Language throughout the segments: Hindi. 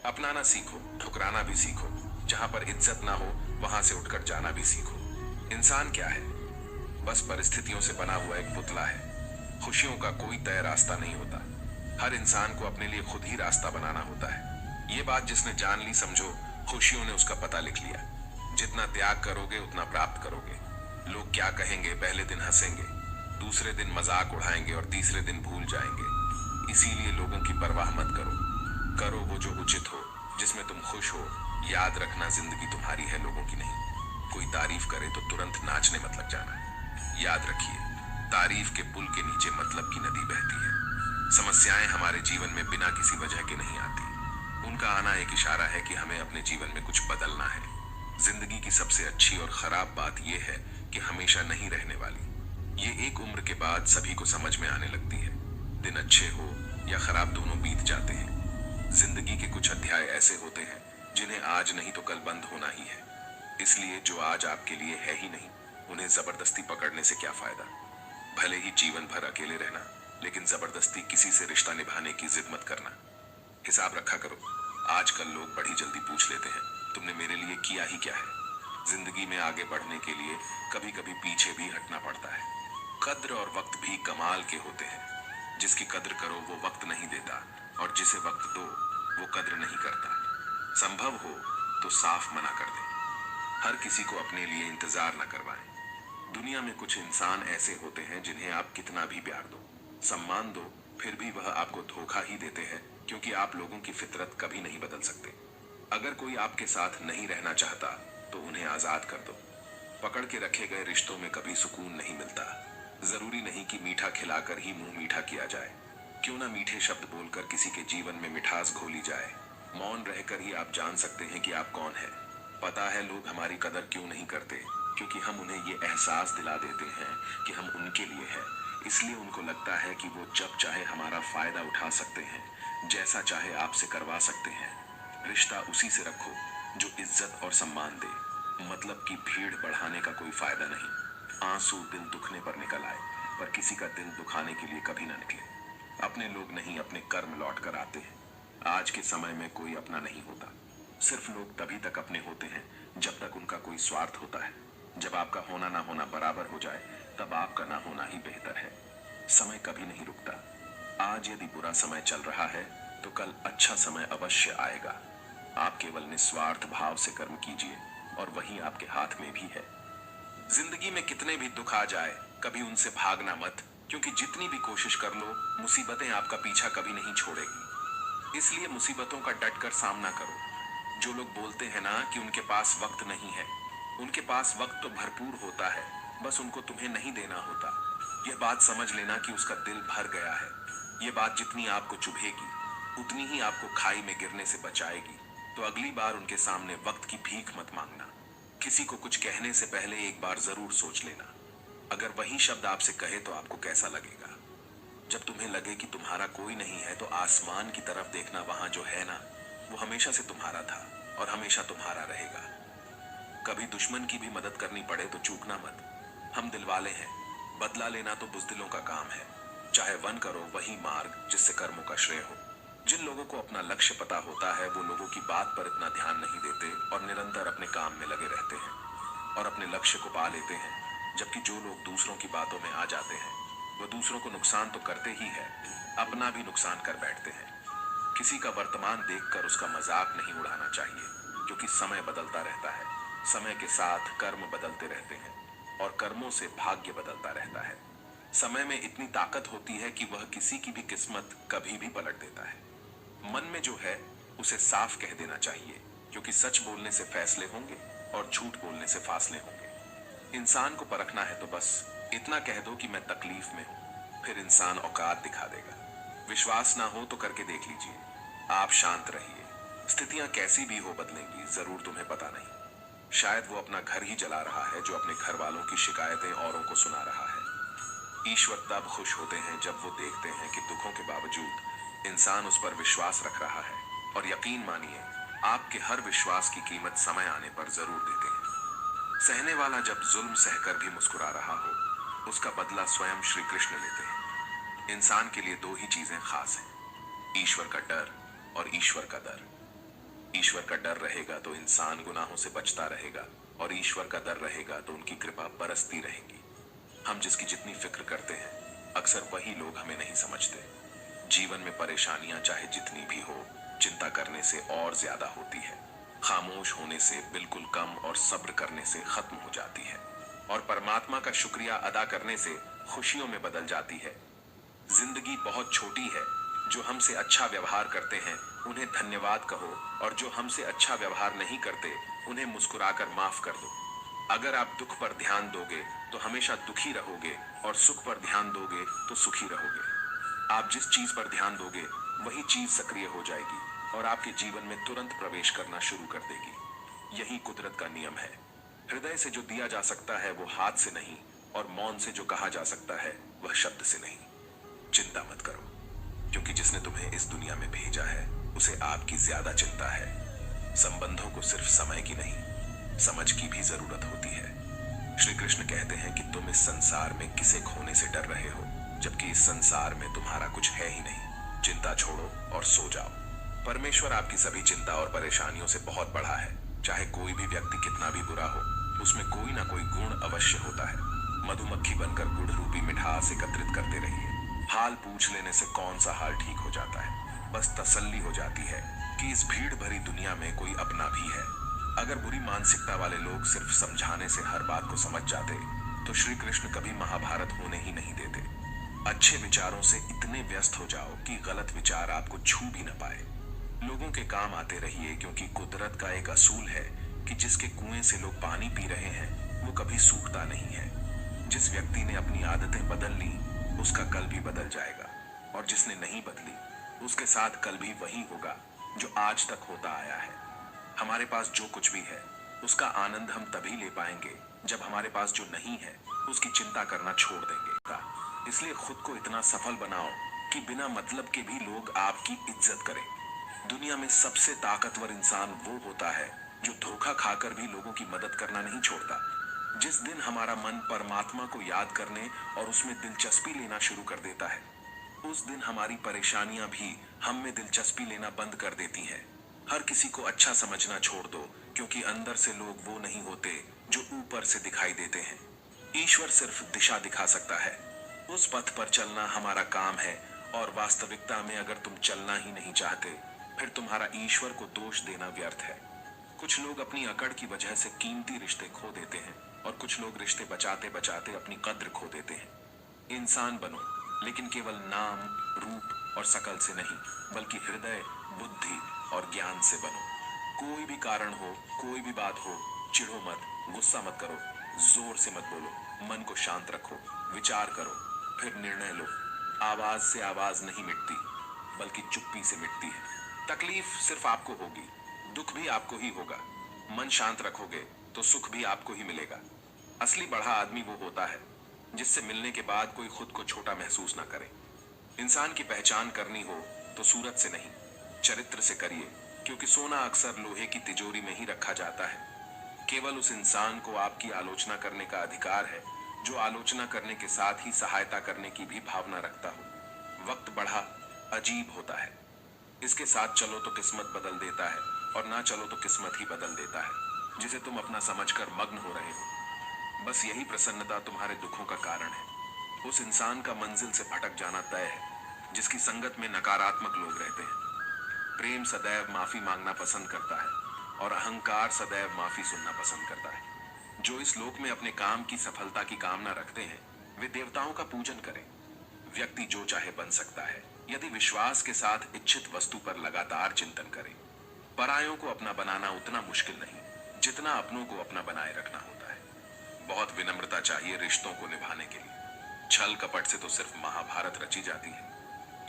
अपनाना सीखो, ठुकराना भी सीखो। जहां पर इज्जत ना हो वहां से उठकर जाना भी सीखो। इंसान क्या है? बस परिस्थितियों से बना हुआ एक पुतला है। खुशियों का कोई तय रास्ता नहीं होता। हर इंसान को अपने लिए खुद ही रास्ता बनाना होता है। ये बात जिसने जान ली, समझो खुशियों ने उसका पता लिख लिया। जितना त्याग करोगे उतना प्राप्त करोगे। लोग क्या कहेंगे? पहले दिन हंसेंगे, दूसरे दिन मजाक उड़ाएंगे और तीसरे दिन भूल जाएंगे। इसीलिए लोगों की परवाह मत करो। करो वो जो उचित हो, जिसमें तुम खुश हो। याद रखना, जिंदगी तुम्हारी है, लोगों की नहीं। कोई तारीफ करे तो तुरंत नाचने मत लग जाना। याद रखिए, तारीफ के पुल के नीचे मतलब की नदी बहती है। समस्याएं हमारे जीवन में बिना किसी वजह के नहीं आती। उनका आना एक इशारा है कि हमें अपने जीवन में कुछ बदलना है। जिंदगी की सबसे अच्छी और खराब बात यह है कि हमेशा नहीं रहने वाली। ये एक उम्र के बाद सभी को समझ में आने लगती है। दिन अच्छे हो या खराब, दोनों बीत जाते हैं। जिंदगी के कुछ अध्याय ऐसे होते हैं जिन्हें आज नहीं तो कल बंद होना ही है। इसलिए जो आज आपके लिए है ही नहीं, उन्हें जबरदस्ती पकड़ने से क्या फायदा। भले ही जीवन भर अकेले रहना, लेकिन जबरदस्ती किसी से रिश्ता निभाने की जिद मत करना। हिसाब रखा करो। आजकल लोग बड़ी जल्दी पूछ लेते हैं, तुमने मेरे लिए किया ही क्या है। जिंदगी में आगे बढ़ने के लिए कभी कभी पीछे भी हटना पड़ता है। कद्र और वक्त भी कमाल के होते हैं। जिसकी कद्र करो वो वक्त नहीं देता, और जिसे वक्त दो वो कद्र नहीं करता। संभव हो तो साफ मना कर दें। हर किसी को अपने लिए इंतजार न करवाएं। दुनिया में कुछ इंसान ऐसे होते हैं जिन्हें आप कितना भी प्यार दो, सम्मान दो, फिर भी वह आपको धोखा ही देते हैं, क्योंकि आप लोगों की फितरत कभी नहीं बदल सकते। अगर कोई आपके साथ नहीं रहना चाहता तो उन्हें आजाद कर दो। पकड़ के रखे गए रिश्तों में कभी सुकून नहीं मिलता। जरूरी नहीं कि मीठा खिलाकर ही मुंह मीठा किया जाए। क्यों ना मीठे शब्द बोलकर किसी के जीवन में मिठास घोली जाए। मौन रहकर ही आप जान सकते हैं कि आप कौन है। पता है लोग हमारी कदर क्यों नहीं करते? क्योंकि हम उन्हें ये एहसास दिला देते हैं कि हम उनके लिए हैं। इसलिए उनको लगता है कि वो जब चाहे हमारा फायदा उठा सकते हैं, जैसा चाहे आपसे करवा सकते हैं। रिश्ता उसी से रखो जो इज्जत और सम्मान दे। मतलब की भीड़ बढ़ाने का कोई फायदा नहीं। आंसू दिल दुखने पर निकल आए, पर किसी का दिल दुखाने के लिए कभी ना निकले। अपने लोग नहीं, अपने कर्म लौट कर आते हैं। आज के समय में कोई अपना नहीं होता। सिर्फ लोग तभी तक अपने होते हैं जब तक उनका कोई स्वार्थ होता है। जब आपका होना ना होना बराबर हो जाए, तब आपका ना होना ही बेहतर है। समय कभी नहीं रुकता। आज यदि बुरा समय चल रहा है तो कल अच्छा समय अवश्य आएगा। आप केवल निस्वार्थ भाव से कर्म कीजिए और वही आपके हाथ में भी है। जिंदगी में कितने भी दुख आ जाए, कभी उनसे भागना मत, क्योंकि जितनी भी कोशिश कर लो, मुसीबतें आपका पीछा कभी नहीं छोड़ेगी। इसलिए मुसीबतों का डट कर सामना करो। जो लोग बोलते हैं ना कि उनके पास वक्त नहीं है, उनके पास वक्त तो भरपूर होता है, बस उनको तुम्हें नहीं देना होता। यह बात समझ लेना कि उसका दिल भर गया है। यह बात जितनी आपको चुभेगी, उतनी ही आपको खाई में गिरने से बचाएगी। तो अगली बार उनके सामने वक्त की भीख मत मांगना। किसी को कुछ कहने से पहले एक बार जरूर सोच लेना। अगर वही शब्द आपसे कहे तो आपको कैसा लगेगा? जब तुम्हें लगे कि तुम्हारा कोई नहीं है, तो आसमान की तरफ देखना। वहां जो है ना, वो हमेशा से तुम्हारा था और हमेशा तुम्हारा रहेगा। कभी दुश्मन की भी मदद करनी पड़े तो चूकना मत। हम दिलवाले हैं, बदला लेना तो बुजदिलों का काम है। चाहे वन करो वही मार्ग जिससे कर्मों का श्रेय हो। जिन लोगों को अपना लक्ष्य पता होता है, वो लोगों की बात पर इतना ध्यान नहीं देते और निरंतर अपने काम में लगे रहते हैं और अपने लक्ष्य को पा लेते हैं। जबकि जो लोग दूसरों की बातों में आ जाते हैं, वो दूसरों को नुकसान तो करते ही है, अपना भी नुकसान कर बैठते हैं। किसी का वर्तमान देखकर उसका मजाक नहीं उड़ाना चाहिए, क्योंकि समय बदलता रहता है। समय के साथ कर्म बदलते रहते हैं और कर्मों से भाग्य बदलता रहता है। समय में इतनी ताकत होती है कि वह किसी की भी किस्मत कभी भी पलट देता है। मन में जो है उसे साफ कह देना चाहिए, क्योंकि सच बोलने से फैसले होंगे और झूठ बोलने से फासले होंगे। इंसान को परखना है तो बस इतना कह दो कि मैं तकलीफ में हूं, फिर इंसान औकात दिखा देगा। विश्वास ना हो तो करके देख लीजिए। आप शांत रहिए। स्थितियां कैसी भी हो बदलेंगी, जरूर तुम्हें पता नहीं। शायद वो अपना घर ही जला रहा है जो अपने घर वालों की शिकायतें औरों को सुना रहा है। ईश्वर तब खुश होते हैं जब वो देखते हैं कि दुखों के बावजूद इंसान उस पर विश्वास रख रहा है। और यकीन मानिए, आपके हर विश्वास की कीमत समय आने पर जरूर देते हैं। सहने वाला जब जुल्म सहकर भी मुस्कुरा रहा हो, उसका बदला स्वयं श्री कृष्ण लेते हैं। इंसान के लिए दो ही चीजें खास हैं, ईश्वर का डर और ईश्वर का दर। ईश्वर का डर रहेगा तो इंसान गुनाहों से बचता रहेगा, और ईश्वर का डर रहेगा तो उनकी कृपा बरसती रहेगी। हम जिसकी जितनी फिक्र करते हैं, अक्सर वही लोग हमें नहीं समझते। जीवन में परेशानियां चाहे जितनी भी हो, चिंता करने से और ज्यादा होती है, खामोश होने से बिल्कुल कम, और सब्र करने से खत्म हो जाती है, और परमात्मा का शुक्रिया अदा करने से खुशियों में बदल जाती है। जिंदगी बहुत छोटी है। जो हमसे अच्छा व्यवहार करते हैं उन्हें धन्यवाद कहो, और जो हमसे अच्छा व्यवहार नहीं करते उन्हें मुस्कुराकर माफ कर दो। अगर आप दुख पर ध्यान दोगे तो हमेशा दुखी रहोगे, और सुख पर ध्यान दोगे तो सुखी रहोगे। आप जिस चीज पर ध्यान दोगे वही चीज सक्रिय हो जाएगी और आपके जीवन में तुरंत प्रवेश करना शुरू कर देगी। यही कुदरत का नियम है। हृदय से जो दिया जा सकता है वो हाथ से नहीं, और मौन से जो कहा जा सकता है वह शब्द से नहीं। चिंता मत करो, क्योंकि जिसने तुम्हें इस दुनिया में भेजा है उसे आपकी ज्यादा चिंता है। संबंधों को सिर्फ समय की नहीं, समझ की भी जरूरत होती है। श्री कृष्ण कहते हैं कि तुम इस संसार में किसे खोने से डर रहे हो, जबकि इस संसार में तुम्हारा कुछ है ही नहीं। चिंता छोड़ो और सो जाओ। परमेश्वर आपकी सभी चिंता और परेशानियों से बहुत बड़ा है। चाहे कोई भी व्यक्ति कितना भी बुरा हो, उसमें कोई ना कोई गुण अवश्य होता है। मधुमक्खी बनकर गुड़ रूपी मिठास एकत्रित करते रहिए। हाल पूछ लेने से कौन सा हाल ठीक हो जाता है। बस तसल्ली हो जाती है कि इस भीड़ भरी दुनिया में कोई अपना भी है। अगर बुरी मानसिकता वाले लोग सिर्फ समझाने से हर बात को समझ जाते तो श्री कृष्ण कभी महाभारत होने ही नहीं देते। अच्छे विचारों से इतने व्यस्त हो जाओ कि गलत विचार आपको छू भी न पाए। लोगों के काम आते रहिए, क्योंकि कुदरत का एक असूल है कि जिसके कुएं से लोग पानी पी रहे हैं वो कभी सूखता नहीं है। जिस व्यक्ति ने अपनी आदतें बदल ली उसका कल भी बदल जाएगा, और जिसने नहीं बदली उसके साथ कल भी वही होगा जो आज तक होता आया है। हमारे पास जो कुछ भी है उसका आनंद हम तभी ले पाएंगे जब हमारे पास जो नहीं है उसकी चिंता करना छोड़ देंगे। इसलिए खुद को इतना सफल बनाओ कि बिना मतलब के भी लोग आपकी इज्जत करें। दुनिया में सबसे ताकतवर इंसान वो होता है जो धोखा खाकर भी लोगों की मदद करना नहीं छोड़ता। जिस दिन हमारा मन परमात्मा को याद करने और उसमें दिलचस्पी लेना शुरू कर देता है, उस दिन हमारी परेशानियां भी हम में दिलचस्पी लेना बंद कर देती हैं। हर किसी को अच्छा समझना छोड़ दो, क्योंकि अंदर से लोग वो नहीं होते जो ऊपर से दिखाई देते हैं। ईश्वर सिर्फ दिशा दिखा सकता है। उस पथ पर चलना हमारा काम है, और वास्तविकता में अगर तुम चलना ही नहीं चाहते फिर तुम्हारा ईश्वर को दोष देना व्यर्थ है। कुछ लोग अपनी अकड़ की वजह से कीमती रिश्ते खो देते हैं, और कुछ लोग रिश्ते बचाते बचाते अपनी कद्र खो देते हैं। इंसान बनो, लेकिन केवल नाम, रूप और शकल से नहीं, बल्कि हृदय, बुद्धि और ज्ञान से बनो। कोई भी कारण हो, कोई भी बात हो, चिढ़ो मत, गुस्सा मत करो, जोर से मत बोलो, मन को शांत रखो, विचार करो, फिर निर्णय लो। आवाज से आवाज नहीं मिटती, बल्कि चुप्पी से मिटती है। तकलीफ सिर्फ आपको होगी, दुख भी आपको ही होगा। मन शांत रखोगे तो सुख भी आपको ही मिलेगा। असली बड़ा आदमी वो होता है जिससे मिलने के बाद कोई खुद को छोटा महसूस ना करे। इंसान की पहचान करनी हो तो सूरत से नहीं, चरित्र से करिए, क्योंकि सोना अक्सर लोहे की तिजोरी में ही रखा जाता है। केवल उस इंसान को आपकी आलोचना करने का अधिकार है जो आलोचना करने के साथ ही सहायता करने की भी भावना रखता हो। वक्त बड़ा अजीब होता है। इसके साथ चलो तो किस्मत बदल देता है, और ना चलो तो किस्मत ही बदल देता है, जिसे तुम अपना समझकर मग्न हो रहे हो। बस यही प्रसन्नता तुम्हारे दुखों का कारण है। उस इंसान का मंजिल से भटक जाना तय है जिसकी संगत में नकारात्मक लोग रहते हैं। प्रेम सदैव माफी मांगना पसंद करता है, और अहंकार सदैव माफी सुनना पसंद करता है। जो इस लोक में अपने काम की सफलता की कामना रखते हैं वे देवताओं का पूजन करें। व्यक्ति जो चाहे बन सकता है यदि विश्वास के साथ इच्छित वस्तु पर लगातार चिंतन करे। परायों को अपना बनाना उतना मुश्किल नहीं जितना अपनों को अपना बनाए रखना होता है। बहुत विनम्रता चाहिए रिश्तों को निभाने के लिए। छल कपट से तो सिर्फ महाभारत रची जाती है।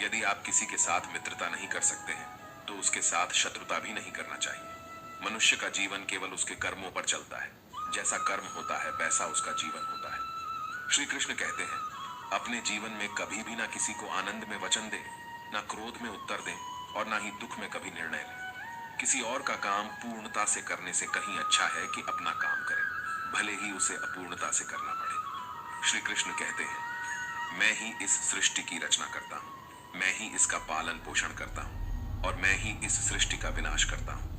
यदि आप किसी के साथ मित्रता नहीं कर सकते हैं तो उसके साथ शत्रुता भी नहीं करना चाहिए। मनुष्य का जीवन केवल उसके कर्मों पर चलता है। जैसा कर्म होता है वैसा उसका जीवन होता है। श्री कृष्ण कहते हैं, अपने जीवन में कभी भी ना किसी को आनंद में वचन दे, ना क्रोध में उत्तर दें, और ना ही दुख में कभी निर्णय लें। किसी और का काम पूर्णता से करने से कहीं अच्छा है कि अपना काम करें, भले ही उसे अपूर्णता से करना पड़े। श्री कृष्ण कहते हैं, मैं ही इस सृष्टि की रचना करता हूँ, मैं ही इसका पालन पोषण करता हूँ, और मैं ही इस सृष्टि का विनाश करता हूँ।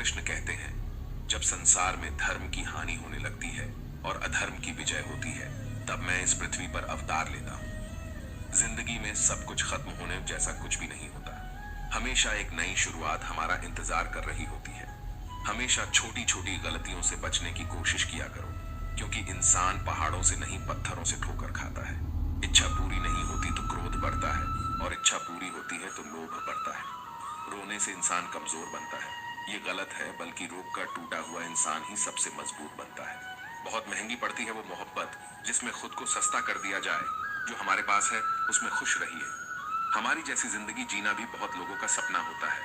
कृष्ण कहते हैं, जब संसार में धर्म की हानि होने लगती है और अधर्म की विजय होती है, तब मैं इस पृथ्वी पर अवतार लेता हूँ। जिंदगी में सब कुछ खत्म होने जैसा कुछ भी नहीं होता। हमेशा एक नई शुरुआत हमारा इंतजार कर रही होती है। हमेशा छोटी छोटी गलतियों से बचने की कोशिश किया करो, क्योंकि इंसान पहाड़ों से नहीं पत्थरों से ठोकर खाता है। इच्छा पूरी नहीं होती तो क्रोध बढ़ता है, और इच्छा पूरी होती है तो लोभ बढ़ता है। रोने से इंसान कमजोर बनता है, ये गलत है, बल्कि रोक कर टूटा हुआ इंसान ही सबसे मजबूत बनता है। बहुत महंगी पड़ती है वो मोहब्बत जिसमें खुद को सस्ता कर दिया जाए। जो हमारे पास है उसमें खुश रहिए। हमारी जैसी जिंदगी जीना भी बहुत लोगों का सपना होता है।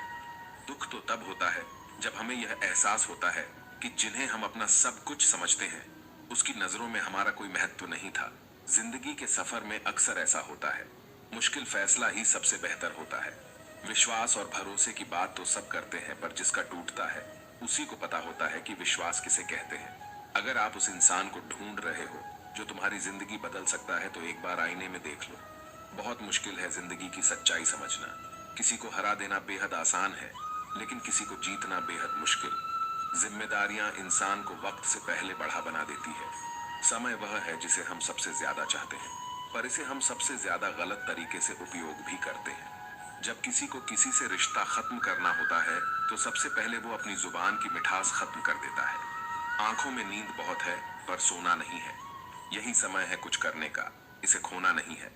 दुख तो तब होता है जब हमें यह एहसास होता है कि जिन्हें हम अपना सब कुछ समझते हैं, उसकी नजरों में हमारा कोई महत्व नहीं था। जिंदगी के सफर में अक्सर ऐसा होता है, मुश्किल फैसला ही सबसे बेहतर होता है। विश्वास और भरोसे की बात तो सब करते हैं, पर जिसका टूटता है उसी को पता होता है कि विश्वास किसे कहते हैं। अगर आप उस इंसान को ढूंढ रहे हो जो तुम्हारी जिंदगी बदल सकता है, तो एक बार आईने में देख लो। बहुत मुश्किल है जिंदगी की सच्चाई समझना। किसी को हरा देना बेहद आसान है, लेकिन किसी को जीतना बेहद मुश्किल। जिम्मेदारियां इंसान को वक्त से पहले बढ़ा बना देती है। समय वह है जिसे हम सबसे ज्यादा चाहते हैं, पर इसे हम सबसे ज्यादा गलत तरीके से उपयोग भी करते हैं। जब किसी को किसी से रिश्ता खत्म करना होता है, तो सबसे पहले वो अपनी जुबान की मिठास खत्म कर देता है। आंखों में नींद बहुत है, पर सोना नहीं है। यही समय है कुछ करने का, इसे खोना नहीं है।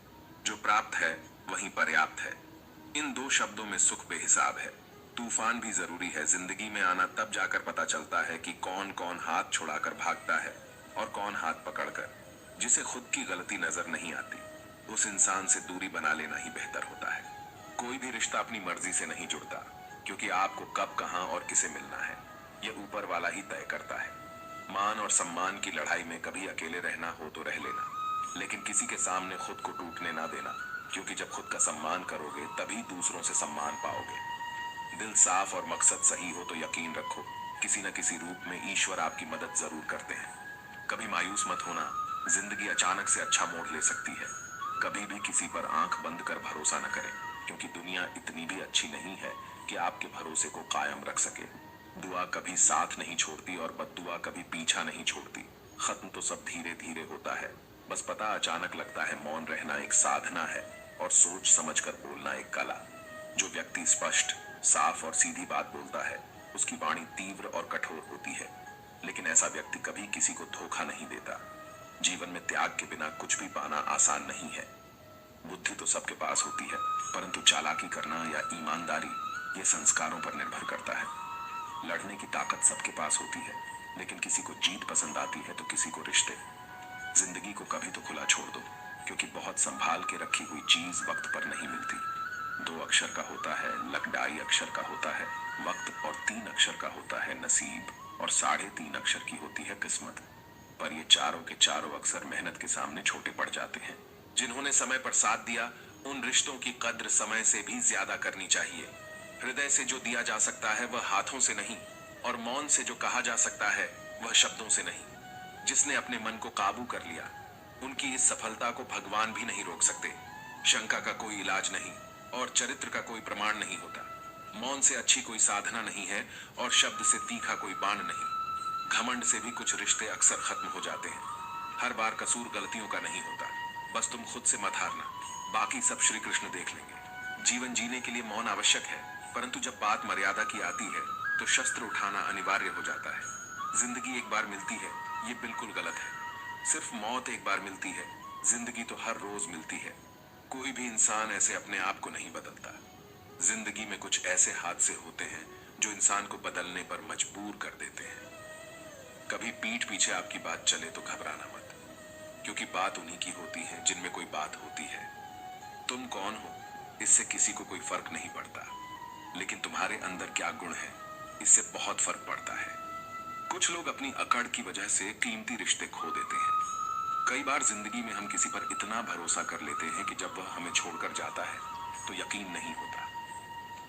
जो प्राप्त है वही पर्याप्त है। इन दो शब्दों में सुख बेहिसाब है। तूफान भी जरूरी है। जिंदगी में आना तब जाकर पता चलता है कि कौन कौन हाथ छुड़ाकर भागता है और कौन हाथ पकड़कर। जिसे खुद की गलती नजर नहीं आती, उस इंसान से दूरी बना लेना ही बेहतर होता है। कोई भी रिश्ता अपनी मर्जी से नहीं जुड़ता, क्योंकि आपको कब, कहां और किसे मिलना है, यह ऊपर वाला ही तय करता है। मान और सम्मान की लड़ाई में कभी अकेले रहना हो तो रह लेना, लेकिन किसी के सामने खुद को टूटने ना देना, क्योंकि जब खुद का सम्मान करोगे तभी दूसरों से सम्मान पाओगे। दिल साफ और मकसद सही हो तो यकीन रखो, किसी न किसी रूप में ईश्वर आपकी मदद जरूर करते हैं। कभी मायूस मत होना, जिंदगी अचानक से अच्छा मोड़ ले सकती है। कभी भी किसी पर आंख बंद कर भरोसा न करें, क्योंकि दुनिया इतनी भी अच्छी नहीं है कि आपके भरोसे को कायम रख सके। दुआ कभी साथ नहीं छोड़ती और बद्दुआ कभी पीछा नहीं छोड़ती। खत्म तो सब धीरे धीरे होता है, बस पता अचानक लगता है। मौन रहना एक साधना है और सोच समझकर बोलना एक कला। जो व्यक्ति स्पष्ट, साफ और सीधी बात बोलता है, उसकी वाणी तीव्र और कठोर होती है, लेकिन ऐसा व्यक्ति कभी किसी को धोखा नहीं देता। जीवन में त्याग के बिना कुछ भी पाना आसान नहीं है। बुद्धि तो सबके पास होती है, परंतु चालाकी करना या ईमानदारी, ये संस्कारों पर निर्भर करता है। लड़ने की ताकत सबके पास होती है, लेकिन किसी को जीत पसंद आती है तो किसी को रिश्ते। जिंदगी को कभी तो खुला छोड़ दो, क्योंकि बहुत संभाल के रखी हुई चीज वक्त पर नहीं मिलती। 2 अक्षर का होता है लक, 2.5 अक्षर का होता है वक्त, और 3 अक्षर का होता है नसीब, और 3.5 अक्षर की होती है किस्मत। पर ये चारों के चारों अक्सर मेहनत के सामने छोटे पड़ जाते हैं। जिन्होंने समय पर साथ दिया, उन रिश्तों की कद्र समय से भी ज्यादा करनी चाहिए। हृदय से जो दिया जा सकता है वह हाथों से नहीं, और मौन से जो कहा जा सकता है वह शब्दों से नहीं। जिसने अपने मन को काबू कर लिया, उनकी इस सफलता को भगवान भी नहीं रोक सकते। शंका का कोई इलाज नहीं, और चरित्र का कोई प्रमाण नहीं होता। मौन से अच्छी कोई साधना नहीं है, और शब्द से तीखा कोई बाण नहीं। घमंड से भी कुछ रिश्ते अक्सर खत्म हो जाते हैं। हर बार कसूर गलतियों का नहीं होता, बस तुम खुद से मत हारना, बाकी सब श्री कृष्ण देख लेंगे। जीवन जीने के लिए मौन आवश्यक है, परंतु जब बात मर्यादा की आती है तो शस्त्र उठाना अनिवार्य हो जाता है। जिंदगी एक बार मिलती है, ये बिल्कुल गलत है। सिर्फ मौत एक बार मिलती है, जिंदगी तो हर रोज मिलती है। कोई भी इंसान ऐसे अपने आप को नहीं बदलता। जिंदगी में कुछ ऐसे हादसे होते हैं जो इंसान को बदलने पर मजबूर कर देते हैं। कभी पीठ पीछे आपकी बात चले तो घबराना मत, क्योंकि बात उन्हीं की होती है जिनमें कोई बात होती है। तुम कौन हो इससे किसी को कोई फर्क नहीं पड़ता, लेकिन तुम्हारे अंदर क्या गुण है इससे बहुत फर्क पड़ता है। कुछ लोग अपनी अकड़ की वजह से कीमती रिश्ते खो देते हैं। कई बार जिंदगी में हम किसी पर इतना भरोसा कर लेते हैं कि जब वह हमें छोड़कर जाता है तो यकीन नहीं होता।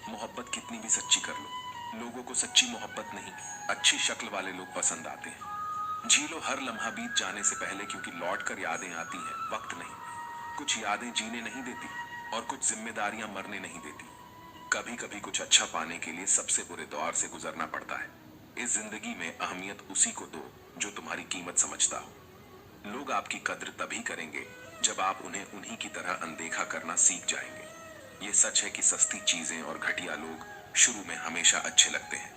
मोहब्बत कितनी भी सच्ची कर लो, लोगों को सच्ची मोहब्बत नहीं, अच्छी शक्ल वाले लोग पसंद आते हैं। जी लो हर लम्हा बीत जाने से पहले, क्योंकि लौट कर यादें आती हैं, वक्त नहीं। कुछ यादें जीने नहीं देती, और कुछ जिम्मेदारियां मरने नहीं देती। कभी कभी कुछ अच्छा पाने के लिए सबसे बुरे दौर से गुजरना पड़ता है। इस जिंदगी में अहमियत उसी को दो जो तुम्हारी कीमत समझता हो। लोग आपकी कद्र तभी करेंगे जब आप उन्हें उन्हीं की तरह अनदेखा करना सीख जाएंगे। ये सच है कि सस्ती चीजें और घटिया लोग शुरू में हमेशा अच्छे लगते हैं।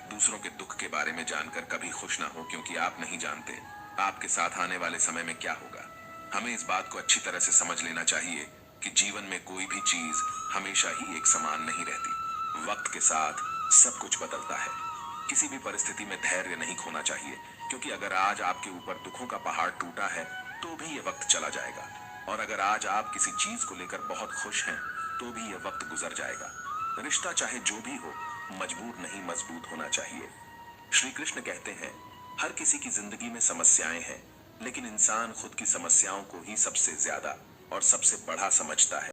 दूसरों के दुख के बारे में जानकर कभी खुश ना हो, क्योंकि आप नहीं जानते आपके साथ आने वाले समय में क्या होगा। हमें इस बात को अच्छी तरह से समझ लेना चाहिए कि जीवन में कोई भी चीज हमेशा ही एक समान नहीं रहती। वक्त के साथ सब कुछ बदलता है। किसी भी परिस्थिति में धैर्य नहीं खोना चाहिए, क्योंकि अगर आज आपके ऊपर दुखों का पहाड़ टूटा है तो भी ये वक्त चला जाएगा, और अगर आज आप किसी चीज को लेकर बहुत खुश हैं तो भी ये वक्त गुजर जाएगा। रिश्ता चाहे जो भी हो, मजबूर नहीं मजबूत होना चाहिए। श्री कृष्ण कहते हैं, हर किसी की जिंदगी में समस्याएं हैं, लेकिन इंसान खुद की समस्याओं को ही सबसे ज्यादा और सबसे बड़ा समझता है।